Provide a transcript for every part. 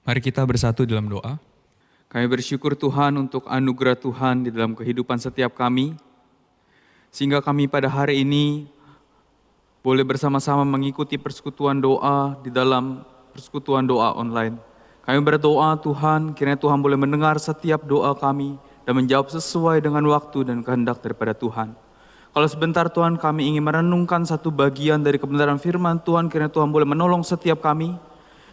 Mari kita bersatu dalam doa. Kami bersyukur Tuhan untuk anugerah Tuhan di dalam kehidupan setiap kami, sehingga kami pada hari ini boleh bersama-sama mengikuti persekutuan doa di dalam persekutuan doa online. Kami berdoa Tuhan, kiranya Tuhan boleh mendengar setiap doa kami dan menjawab sesuai dengan waktu dan kehendak daripada Tuhan. Kalau sebentar Tuhan kami ingin merenungkan satu bagian dari kebenaran firman Tuhan, kiranya Tuhan boleh menolong setiap kami,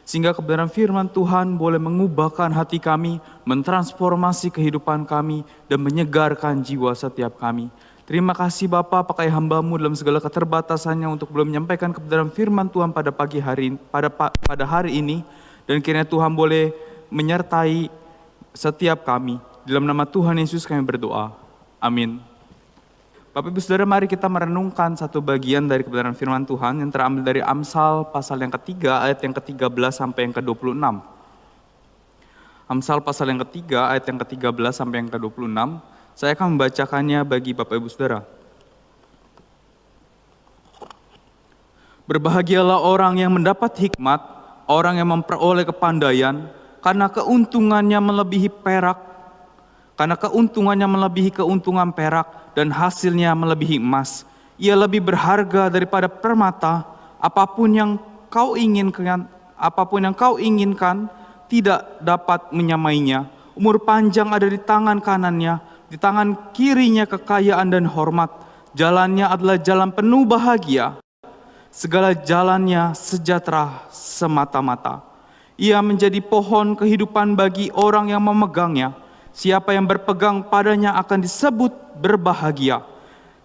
sehingga kebenaran firman Tuhan boleh mengubahkan hati kami, mentransformasi kehidupan kami, dan menyegarkan jiwa setiap kami. Terima kasih Bapa, pakai hamba-Mu dalam segala keterbatasannya untuk boleh menyampaikan kebenaran firman Tuhan pada pagi hari pada hari ini, dan kiranya Tuhan boleh menyertai setiap kami. Dalam nama Tuhan Yesus kami berdoa. Amin. Bapak Ibu Saudara, mari kita merenungkan satu bagian dari kebenaran firman Tuhan yang terambil dari Amsal pasal yang ketiga ayat yang ke-13 sampai yang ke-26. Amsal pasal yang ketiga ayat yang ke-13 sampai yang ke-26. Saya akan membacakannya bagi Bapak Ibu Saudara. Berbahagialah orang yang mendapat hikmat, orang yang memperoleh kepandaian, karena keuntungannya melebihi keuntungan perak dan hasilnya melebihi emas. Ia lebih berharga daripada permata. Apapun yang kau inginkan tidak dapat menyamainya. Umur panjang ada di tangan kanannya, di tangan kirinya kekayaan dan hormat. Jalannya adalah jalan penuh bahagia, segala jalannya sejahtera semata-mata. Ia menjadi pohon kehidupan bagi orang yang memegangnya. Siapa yang berpegang padanya akan disebut berbahagia.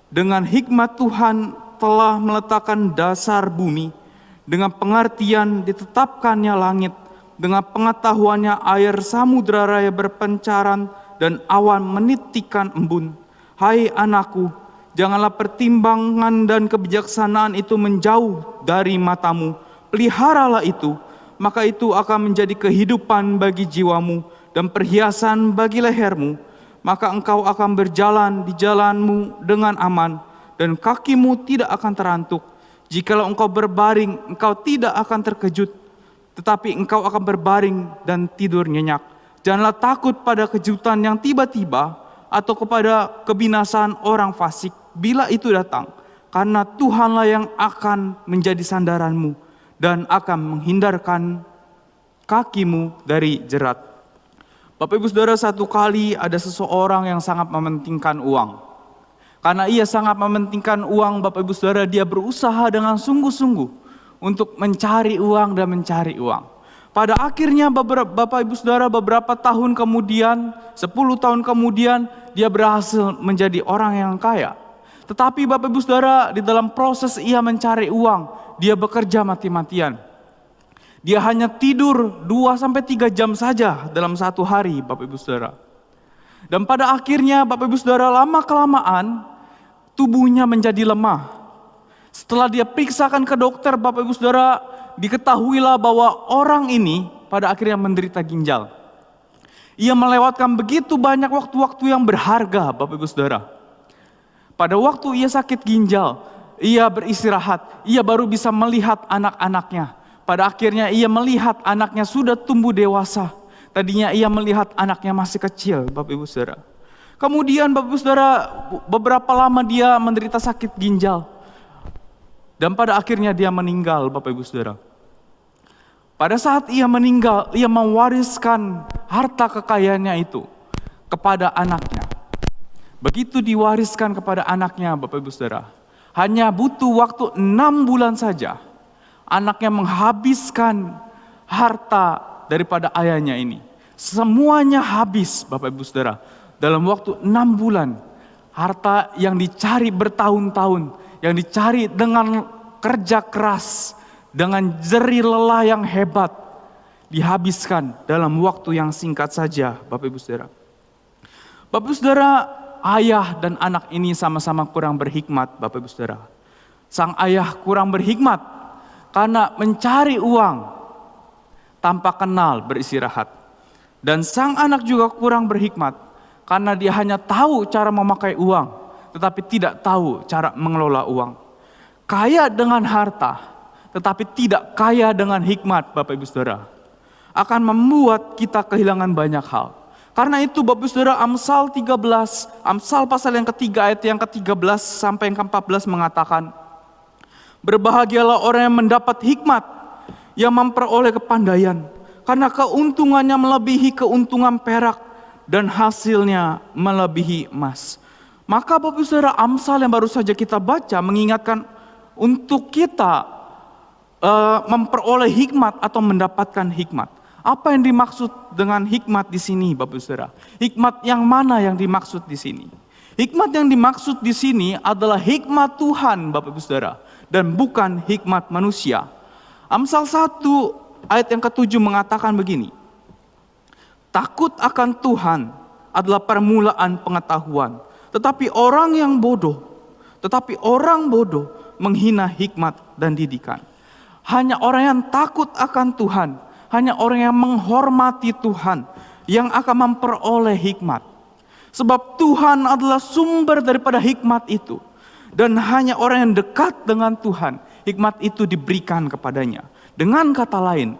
Dengan hikmat Tuhan telah meletakkan dasar bumi. Dengan pengertian ditetapkannya langit. Dengan pengetahuannya air samudera raya berpencaran dan awan menitikan embun. Hai anakku, janganlah pertimbangan dan kebijaksanaan itu menjauh dari matamu. Peliharalah itu, maka itu akan menjadi kehidupan bagi jiwamu dan perhiasan bagi lehermu. Maka engkau akan berjalan di jalanmu dengan aman, dan kakimu tidak akan terantuk. Jikalau engkau berbaring, engkau tidak akan terkejut, tetapi engkau akan berbaring dan tidur nyenyak. Janganlah takut pada kejutan yang tiba-tiba, atau kepada kebinasaan orang fasik bila itu datang, karena Tuhanlah yang akan menjadi sandaranmu dan akan menghindarkan kakimu dari jerat. Bapak Ibu Saudara, satu kali ada seseorang yang sangat mementingkan uang. Karena ia sangat mementingkan uang, Bapak Ibu Saudara, dia berusaha dengan sungguh-sungguh untuk mencari uang dan mencari uang. Pada akhirnya Bapak Ibu Saudara, beberapa tahun kemudian, 10 tahun kemudian, dia berhasil menjadi orang yang kaya. Tetapi Bapak Ibu Saudara, di dalam proses ia mencari uang, dia bekerja mati-matian. Dia hanya tidur 2-3 jam saja dalam satu hari, Bapak Ibu Saudara. Dan pada akhirnya Bapak Ibu Saudara, lama-kelamaan tubuhnya menjadi lemah. Setelah dia periksakan ke dokter, Bapak Ibu Saudara, diketahuilah bahwa orang ini pada akhirnya menderita ginjal. Ia melewatkan begitu banyak waktu-waktu yang berharga, Bapak Ibu Saudara. Pada waktu ia sakit ginjal, ia beristirahat, ia baru bisa melihat anak-anaknya. Pada akhirnya ia melihat anaknya sudah tumbuh dewasa. Tadinya ia melihat anaknya masih kecil, Bapak Ibu Saudara. Kemudian Bapak Ibu Saudara, beberapa lama dia menderita sakit ginjal. Dan pada akhirnya dia meninggal, Bapak Ibu Saudara. Pada saat ia meninggal, ia mewariskan harta kekayaannya itu kepada anaknya. Begitu diwariskan kepada anaknya, Bapak Ibu Saudara, hanya butuh waktu 6 bulan saja, anaknya menghabiskan harta daripada ayahnya ini. Semuanya habis, Bapak Ibu Saudara. Dalam waktu 6 bulan, harta yang dicari bertahun-tahun, yang dicari dengan kerja keras, dengan jerih lelah yang hebat, dihabiskan dalam waktu yang singkat saja, Bapak Ibu Saudara. Bapak Ibu Saudara, ayah dan anak ini sama-sama kurang berhikmat, Bapak Ibu Saudara. Sang ayah kurang berhikmat karena mencari uang tanpa kenal beristirahat. Dan sang anak juga kurang berhikmat karena dia hanya tahu cara memakai uang, tetapi tidak tahu cara mengelola uang. Kaya dengan harta, tetapi tidak kaya dengan hikmat, Bapak Ibu Saudara. akan membuat kita kehilangan banyak hal. Karena itu Bapak Saudara, Amsal 13, Amsal pasal yang ketiga ayat yang ke-13 sampai yang ke-14 mengatakan, berbahagialah orang yang mendapat hikmat, yang memperoleh kepandaian, karena keuntungannya melebihi keuntungan perak dan hasilnya melebihi emas. Maka Bapak Saudara, Amsal yang baru saja kita baca mengingatkan untuk kita memperoleh hikmat atau mendapatkan hikmat. Apa yang dimaksud dengan hikmat di sini, Bapak Saudara? Hikmat yang mana yang dimaksud di sini? Hikmat yang dimaksud di sini adalah hikmat Tuhan, Bapak Saudara, dan bukan hikmat manusia. Amsal 1 ayat yang ke-7 mengatakan begini, takut akan Tuhan adalah permulaan pengetahuan, tetapi orang bodoh menghina hikmat dan didikan. Hanya orang yang takut akan Tuhan, hanya orang yang menghormati Tuhan yang akan memperoleh hikmat. Sebab Tuhan adalah sumber daripada hikmat itu. Dan hanya orang yang dekat dengan Tuhan, hikmat itu diberikan kepadanya. Dengan kata lain,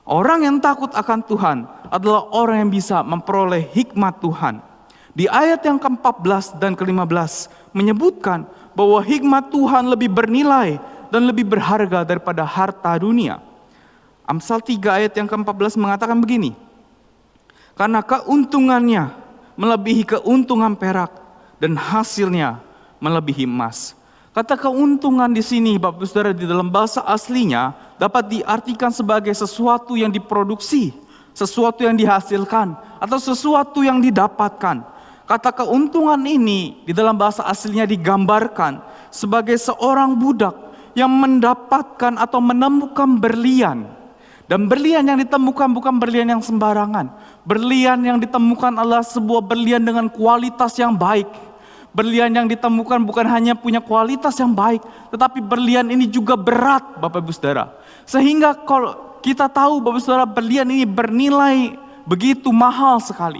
orang yang takut akan Tuhan adalah orang yang bisa memperoleh hikmat Tuhan. Di ayat yang ke-14 dan ke-15 menyebutkan bahwa hikmat Tuhan lebih bernilai dan lebih berharga daripada harta dunia. Amsal 3 ayat yang ke-14 mengatakan begini, karena keuntungannya melebihi keuntungan perak dan hasilnya melebihi emas. Kata keuntungan di sini, Bapak Saudara, di dalam bahasa aslinya dapat diartikan sebagai sesuatu yang diproduksi, sesuatu yang dihasilkan, atau sesuatu yang didapatkan. Kata keuntungan ini di dalam bahasa aslinya digambarkan sebagai seorang budak yang mendapatkan atau menemukan berlian. Dan berlian yang ditemukan bukan berlian yang sembarangan. Berlian yang ditemukan adalah sebuah berlian dengan kualitas yang baik. Berlian yang ditemukan bukan hanya punya kualitas yang baik, tetapi berlian ini juga berat, Bapak Ibu Saudara. Sehingga kalau kita tahu, Bapak Saudara, berlian ini bernilai begitu mahal sekali.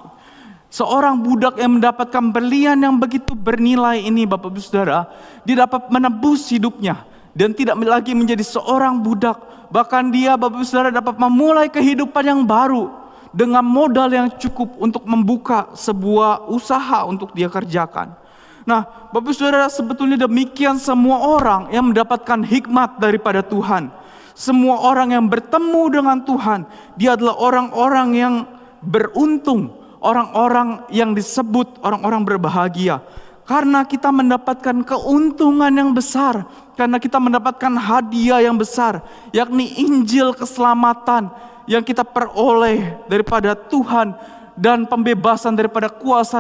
Seorang budak yang mendapatkan berlian yang begitu bernilai ini, Bapak Ibu Saudara, dia dapat menebus hidupnya dan tidak lagi menjadi seorang budak. Bahkan dia, Bapak Ibu Saudara, dapat memulai kehidupan yang baru dengan modal yang cukup untuk membuka sebuah usaha untuk dia kerjakan. Nah, Bapak Ibu Saudara, sebetulnya demikian semua orang yang mendapatkan hikmat daripada Tuhan. Semua orang yang bertemu dengan Tuhan, dia adalah orang-orang yang beruntung, orang-orang yang disebut orang-orang berbahagia. Karena kita mendapatkan keuntungan yang besar, karena kita mendapatkan hadiah yang besar, yakni Injil keselamatan yang kita peroleh daripada Tuhan dan pembebasan daripada kuasa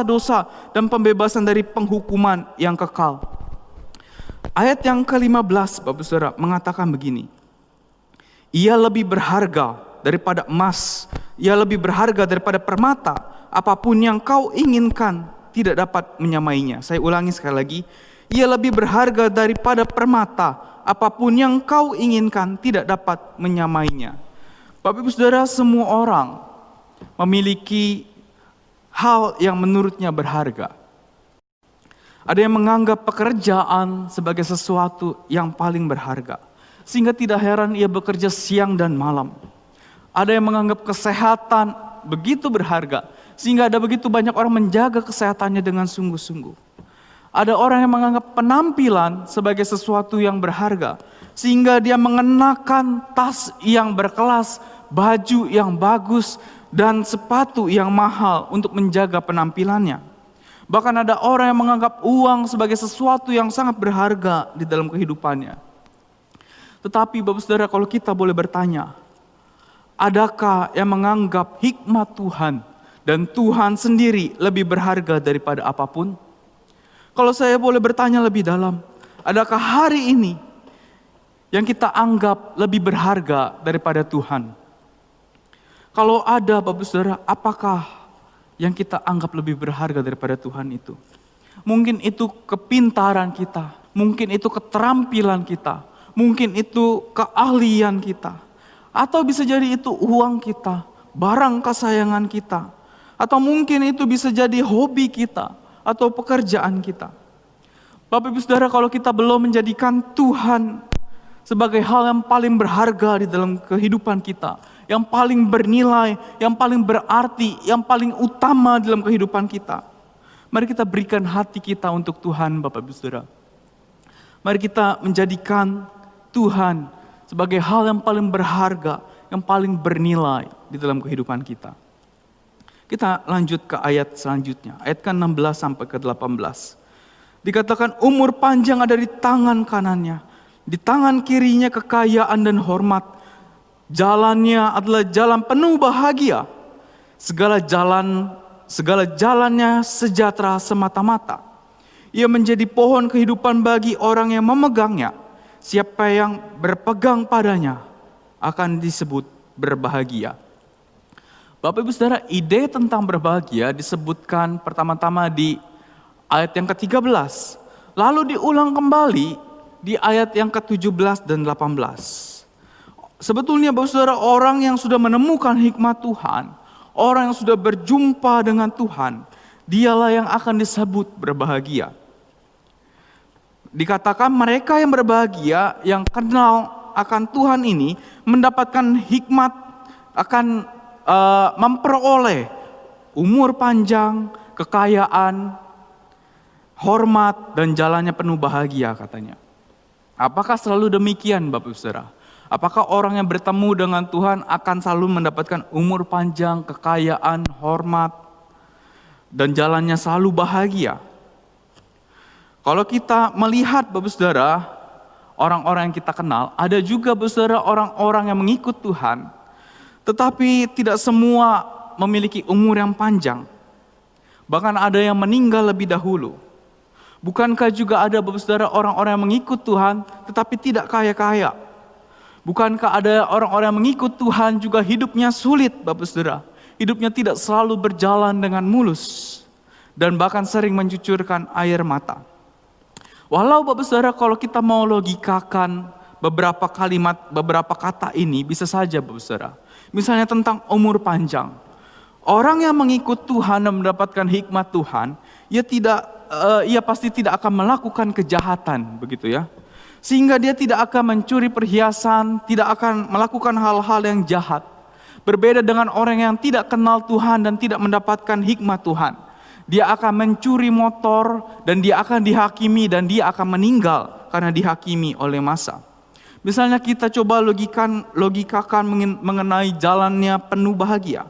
dosa dan pembebasan dari penghukuman yang kekal. Ayat yang ke-15, Bapak Saudara, mengatakan begini, ia lebih berharga daripada emas, ia lebih berharga daripada permata. Apapun yang kau inginkan tidak dapat menyamainya. Saya ulangi sekali lagi. Ia lebih berharga daripada permata. Apapun yang kau inginkan tidak dapat menyamainya. Bapak Ibu Saudara, semua orang memiliki hal yang menurutnya berharga. Ada yang menganggap pekerjaan sebagai sesuatu yang paling berharga, sehingga tidak heran ia bekerja siang dan malam. Ada yang menganggap kesehatan begitu berharga, sehingga ada begitu banyak orang menjaga kesehatannya dengan sungguh-sungguh. Ada orang yang menganggap penampilan sebagai sesuatu yang berharga, sehingga dia mengenakan tas yang berkelas, baju yang bagus, dan sepatu yang mahal untuk menjaga penampilannya. Bahkan ada orang yang menganggap uang sebagai sesuatu yang sangat berharga di dalam kehidupannya. Tetapi Bapak Saudara, kalau kita boleh bertanya, adakah yang menganggap hikmat Tuhan dan Tuhan sendiri lebih berharga daripada apapun? Kalau saya boleh bertanya lebih dalam, adakah hari ini yang kita anggap lebih berharga daripada Tuhan? Kalau ada, Bapak Saudara, apakah yang kita anggap lebih berharga daripada Tuhan itu? Mungkin itu kepintaran kita, mungkin itu keterampilan kita, mungkin itu keahlian kita, atau bisa jadi itu uang kita, barang kesayangan kita, atau mungkin itu bisa jadi hobi kita atau pekerjaan kita. Bapak Ibu Saudara, kalau kita belum menjadikan Tuhan sebagai hal yang paling berharga di dalam kehidupan kita, yang paling bernilai, yang paling berarti, yang paling utama dalam kehidupan kita. Mari kita berikan hati kita untuk Tuhan, Bapak Ibu Saudara. Mari kita menjadikan Tuhan sebagai hal yang paling berharga, yang paling bernilai di dalam kehidupan kita. Kita lanjut ke ayat selanjutnya, ayat ke-16 sampai ke-18. Dikatakan umur panjang ada di tangan kanannya, di tangan kirinya kekayaan dan hormat. Jalannya adalah jalan penuh bahagia, segala jalannya sejahtera semata-mata. Ia menjadi pohon kehidupan bagi orang yang memegangnya. Siapa yang berpegang padanya akan disebut berbahagia. Bapak Ibu Saudara, ide tentang berbahagia disebutkan pertama-tama di ayat yang ke-13. Lalu diulang kembali di ayat yang ke-17 dan 18. Sebetulnya Bapak Saudara, orang yang sudah menemukan hikmat Tuhan, orang yang sudah berjumpa dengan Tuhan, dialah yang akan disebut berbahagia. Dikatakan mereka yang berbahagia, yang kenal akan Tuhan ini, mendapatkan hikmat, akan memperoleh umur panjang, kekayaan, hormat, dan jalannya penuh bahagia katanya. Apakah selalu demikian Bapak Ibu Saudara? Apakah orang yang bertemu dengan Tuhan akan selalu mendapatkan umur panjang, kekayaan, hormat, dan jalannya selalu bahagia? Kalau kita melihat Bapak Saudara, orang-orang yang kita kenal, ada juga Bapak Saudara orang-orang yang mengikut Tuhan, tetapi tidak semua memiliki umur yang panjang. Bahkan ada yang meninggal lebih dahulu. Bukankah juga ada Bapak Saudara orang-orang yang mengikut Tuhan tetapi tidak kaya-kaya? Bukankah ada orang-orang yang mengikut Tuhan juga hidupnya sulit Bapak Saudara? Hidupnya tidak selalu berjalan dengan mulus dan bahkan sering mencucurkan air mata. Walau Bapak Saudara kalau kita mau logikakan beberapa kalimat, beberapa kata ini bisa saja Bapak Saudara. Misalnya tentang umur panjang. Orang yang mengikut Tuhan dan mendapatkan hikmat Tuhan, ia pasti tidak akan melakukan kejahatan, begitu ya. Sehingga dia tidak akan mencuri perhiasan, tidak akan melakukan hal-hal yang jahat. Berbeda dengan orang yang tidak kenal Tuhan dan tidak mendapatkan hikmat Tuhan. Dia akan mencuri motor dan dia akan dihakimi dan dia akan meninggal karena dihakimi oleh massa. Misalnya kita coba logikakan mengenai jalannya penuh bahagia.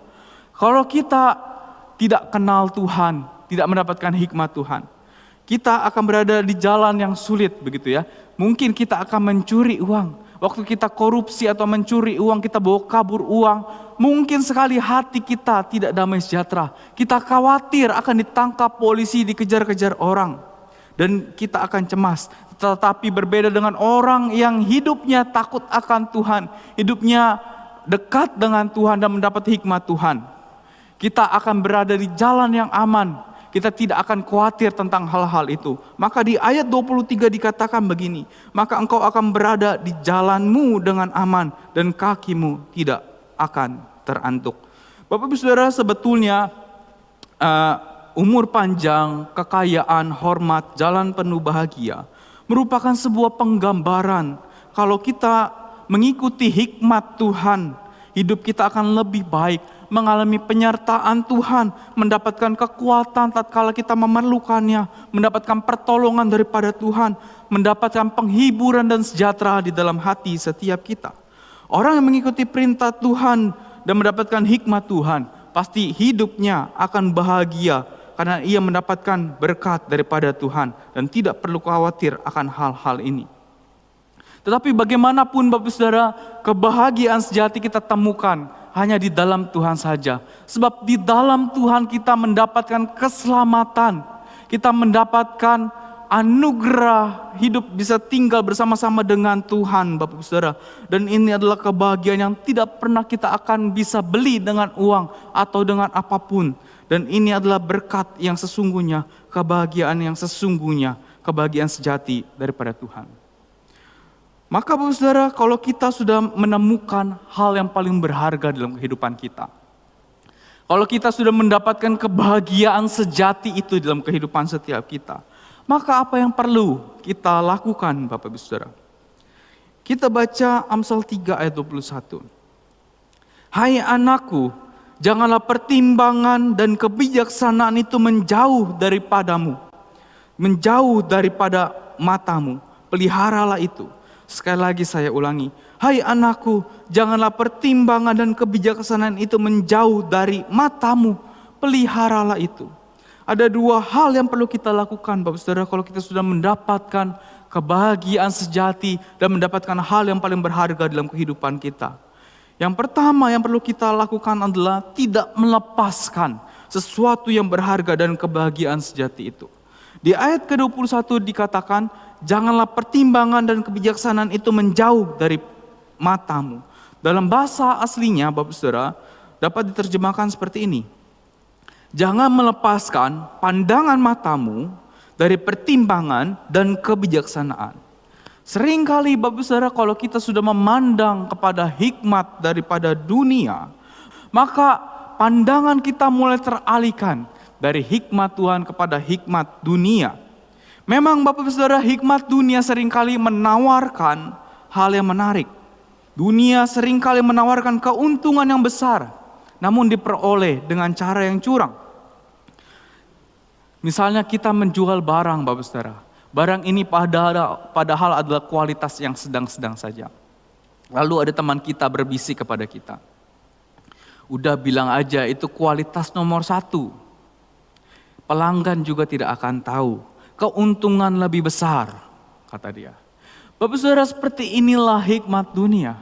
Kalau kita tidak kenal Tuhan, tidak mendapatkan hikmat Tuhan, kita akan berada di jalan yang sulit begitu ya. Mungkin kita akan mencuri uang. Waktu kita korupsi atau mencuri uang, kita bawa kabur uang, mungkin sekali hati kita tidak damai sejahtera. Kita khawatir akan ditangkap polisi, dikejar-kejar orang. Dan kita akan cemas. Tetapi berbeda dengan orang yang hidupnya takut akan Tuhan, hidupnya dekat dengan Tuhan dan mendapat hikmat Tuhan. Kita akan berada di jalan yang aman. Kita tidak akan khawatir tentang hal-hal itu. Maka di ayat 23 dikatakan begini, maka engkau akan berada di jalanmu dengan aman dan kakimu tidak akan terantuk. Bapak Ibu Saudara, sebetulnya umur panjang, kekayaan, hormat, jalan penuh bahagia merupakan sebuah penggambaran kalau kita mengikuti hikmat Tuhan, hidup kita akan lebih baik, mengalami penyertaan Tuhan, mendapatkan kekuatan tatkala kita memerlukannya, mendapatkan pertolongan daripada Tuhan, mendapatkan penghiburan dan sejahtera di dalam hati setiap kita. Orang yang mengikuti perintah Tuhan dan mendapatkan hikmat Tuhan, pasti hidupnya akan bahagia karena ia mendapatkan berkat daripada Tuhan dan tidak perlu khawatir akan hal-hal ini. Tetapi bagaimanapun Bapak Saudara, kebahagiaan sejati kita temukan hanya di dalam Tuhan saja. Sebab di dalam Tuhan kita mendapatkan keselamatan, kita mendapatkan anugerah hidup bisa tinggal bersama-sama dengan Tuhan Bapak Saudara. Dan ini adalah kebahagiaan yang tidak pernah kita akan bisa beli dengan uang atau dengan apapun. Dan ini adalah berkat yang sesungguhnya, kebahagiaan yang sesungguhnya, kebahagiaan sejati daripada Tuhan. Maka Bapak Saudara, kalau kita sudah menemukan hal yang paling berharga dalam kehidupan kita, kalau kita sudah mendapatkan kebahagiaan sejati itu dalam kehidupan setiap kita, maka apa yang perlu kita lakukan Bapak Ibu Saudara? Kita baca Amsal 3 ayat 21. Hai anakku, janganlah pertimbangan dan kebijaksanaan itu menjauh daripadamu, menjauh daripada matamu. Peliharalah itu. Sekali lagi saya ulangi. Hai anakku, janganlah pertimbangan dan kebijaksanaan itu menjauh dari matamu. Peliharalah itu. Ada dua hal yang perlu kita lakukan, Bapak Saudara, kalau kita sudah mendapatkan kebahagiaan sejati dan mendapatkan hal yang paling berharga dalam kehidupan kita. Yang pertama yang perlu kita lakukan adalah tidak melepaskan sesuatu yang berharga dan kebahagiaan sejati itu. Di ayat ke-21 dikatakan, janganlah pertimbangan dan kebijaksanaan itu menjauh dari matamu. Dalam bahasa aslinya, Bapak Saudara, dapat diterjemahkan seperti ini. Jangan melepaskan pandangan matamu dari pertimbangan dan kebijaksanaan. Seringkali Bapak Saudara, kalau kita sudah memandang kepada hikmat daripada dunia, maka pandangan kita mulai teralihkan dari hikmat Tuhan kepada hikmat dunia. Memang Bapak Saudara, hikmat dunia seringkali menawarkan hal yang menarik. Dunia seringkali menawarkan keuntungan yang besar, namun diperoleh dengan cara yang curang. Misalnya kita menjual barang, Bapak Saudara. Barang ini padahal adalah kualitas yang sedang-sedang saja. Lalu ada teman kita berbisik kepada kita. Udah bilang aja itu kualitas nomor 1. Pelanggan juga tidak akan tahu. Keuntungan lebih besar, kata dia. Bapak Saudara, seperti inilah hikmat dunia.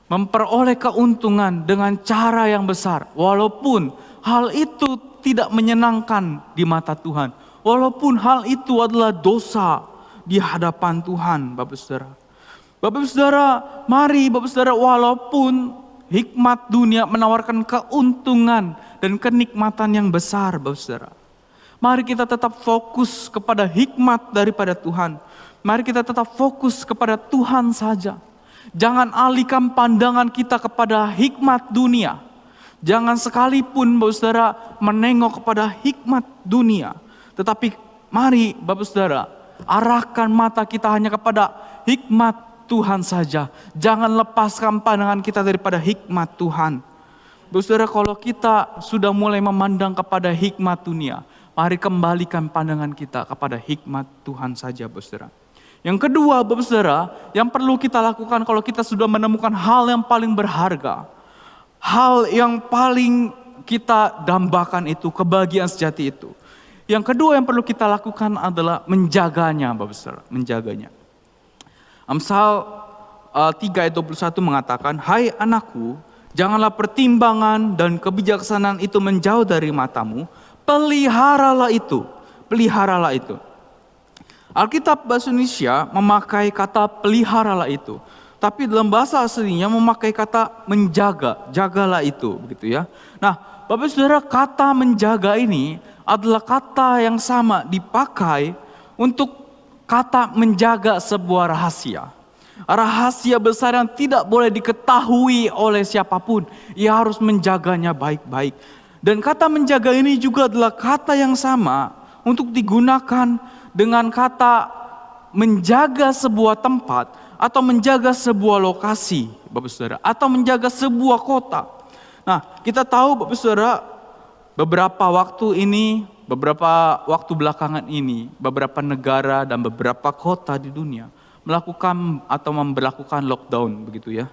Memperoleh keuntungan dengan cara yang besar. Walaupun hal itu tidak menyenangkan di mata Tuhan. Walaupun hal itu adalah dosa di hadapan Tuhan, Bapak Saudara. Bapak Saudara, mari Bapak Saudara, walaupun hikmat dunia menawarkan keuntungan dan kenikmatan yang besar, Bapak Saudara, mari kita tetap fokus kepada hikmat daripada Tuhan. Mari kita tetap fokus kepada Tuhan saja. Jangan alihkan pandangan kita kepada hikmat dunia. Jangan sekalipun Bapak Saudara menengok kepada hikmat dunia. Tetapi mari Bapak Saudara arahkan mata kita hanya kepada hikmat Tuhan saja. Jangan lepaskan pandangan kita daripada hikmat Tuhan. Bapak Saudara, kalau kita sudah mulai memandang kepada hikmat dunia, mari kembalikan pandangan kita kepada hikmat Tuhan saja, Bapak Saudara. Yang kedua, Bapak Saudara, yang perlu kita lakukan kalau kita sudah menemukan hal yang paling berharga, hal yang paling kita dambakan itu, kebahagiaan sejati itu. Yang kedua yang perlu kita lakukan adalah menjaganya, Bapak Saudara, menjaganya. Amsal 3 ayat 21 mengatakan, hai anakku, janganlah pertimbangan dan kebijaksanaan itu menjauh dari matamu, peliharalah itu, peliharalah itu. Alkitab bahasa Indonesia memakai kata peliharalah itu. Tapi dalam bahasa aslinya memakai kata menjaga, jagalah itu, begitu ya. Nah, Bapak Saudara, kata menjaga ini adalah kata yang sama dipakai untuk kata menjaga sebuah rahasia. Rahasia besar yang tidak boleh diketahui oleh siapapun. Ia harus menjaganya baik-baik. Dan kata menjaga ini juga adalah kata yang sama untuk digunakan dengan kata menjaga sebuah tempat atau menjaga sebuah lokasi, Bapak Saudara, atau menjaga sebuah kota. Nah, kita tahu Bapak Saudara, beberapa waktu belakangan ini, beberapa negara dan beberapa kota di dunia melakukan atau memberlakukan lockdown, begitu ya.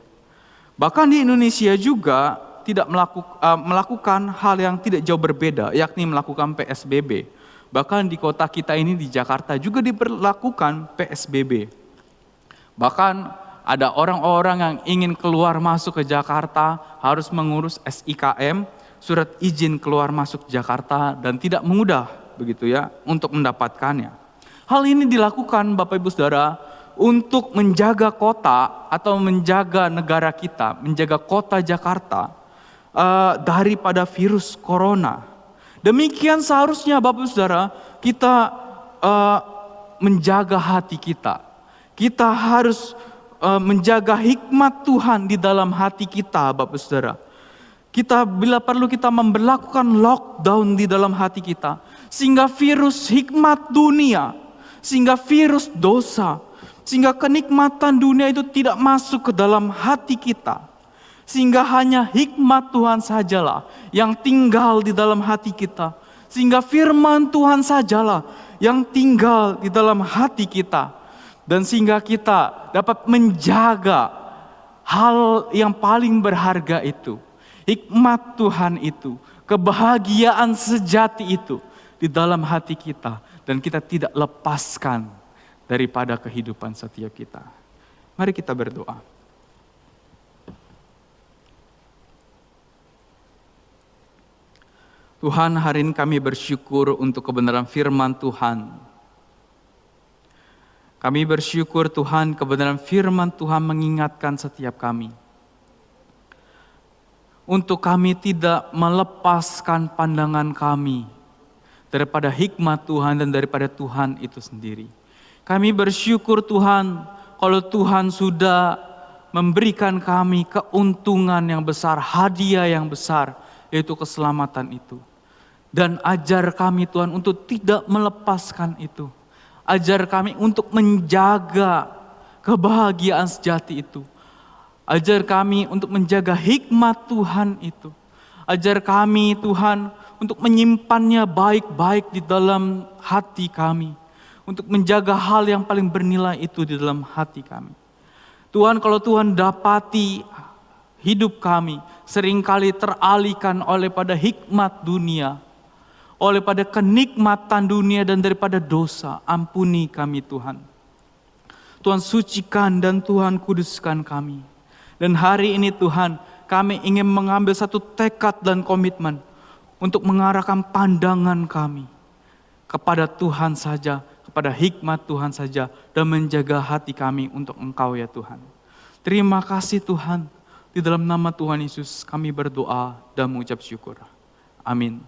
Bahkan di Indonesia juga tidak melakukan hal yang tidak jauh berbeda, yakni melakukan PSBB. Bahkan di kota kita ini di Jakarta juga diberlakukan PSBB. Bahkan ada orang-orang yang ingin keluar masuk ke Jakarta harus mengurus SIKM, surat izin keluar masuk Jakarta, dan tidak mudah begitu ya untuk mendapatkannya. Hal ini dilakukan Bapak Ibu Saudara untuk menjaga kota atau menjaga negara kita, menjaga kota Jakarta daripada virus corona. Demikian seharusnya Bapak Saudara kita menjaga hati kita. Kita harus menjaga hikmat Tuhan di dalam hati kita, Bapak Saudara. Kita bila perlu kita memberlakukan lockdown di dalam hati kita, sehingga virus hikmat dunia, sehingga virus dosa, Sehingga kenikmatan dunia itu tidak masuk ke dalam hati kita. Sehingga hanya hikmat Tuhan sajalah yang tinggal di dalam hati kita. Sehingga firman Tuhan sajalah yang tinggal di dalam hati kita. Dan sehingga kita dapat menjaga hal yang paling berharga itu. Hikmat Tuhan itu, kebahagiaan sejati itu di dalam hati kita. Dan kita tidak lepaskan daripada kehidupan setiap kita. Mari kita berdoa. Tuhan, hari ini kami bersyukur untuk kebenaran firman Tuhan. Kami bersyukur Tuhan, kebenaran firman Tuhan mengingatkan setiap kami. Untuk kami tidak melepaskan pandangan kami daripada hikmat Tuhan dan daripada Tuhan itu sendiri. Kami bersyukur Tuhan, kalau Tuhan sudah memberikan kami keuntungan yang besar, hadiah yang besar, yaitu keselamatan itu. Dan ajar kami Tuhan untuk tidak melepaskan itu. Ajar kami untuk menjaga kebahagiaan sejati itu. Ajar kami untuk menjaga hikmat Tuhan itu. Ajar kami Tuhan untuk menyimpannya baik-baik di dalam hati kami. Untuk menjaga hal yang paling bernilai itu di dalam hati kami. Tuhan, kalau Tuhan dapati hidup kami seringkali teralihkan oleh pada hikmat dunia, oleh pada kenikmatan dunia dan daripada dosa, ampuni kami Tuhan. Tuhan sucikan dan Tuhan kuduskan kami. Dan hari ini Tuhan, kami ingin mengambil satu tekad dan komitmen untuk mengarahkan pandangan kami kepada Tuhan saja, kepada hikmat Tuhan saja, dan menjaga hati kami untuk Engkau ya Tuhan. Terima kasih Tuhan, di dalam nama Tuhan Yesus kami berdoa dan mengucap syukur. Amin.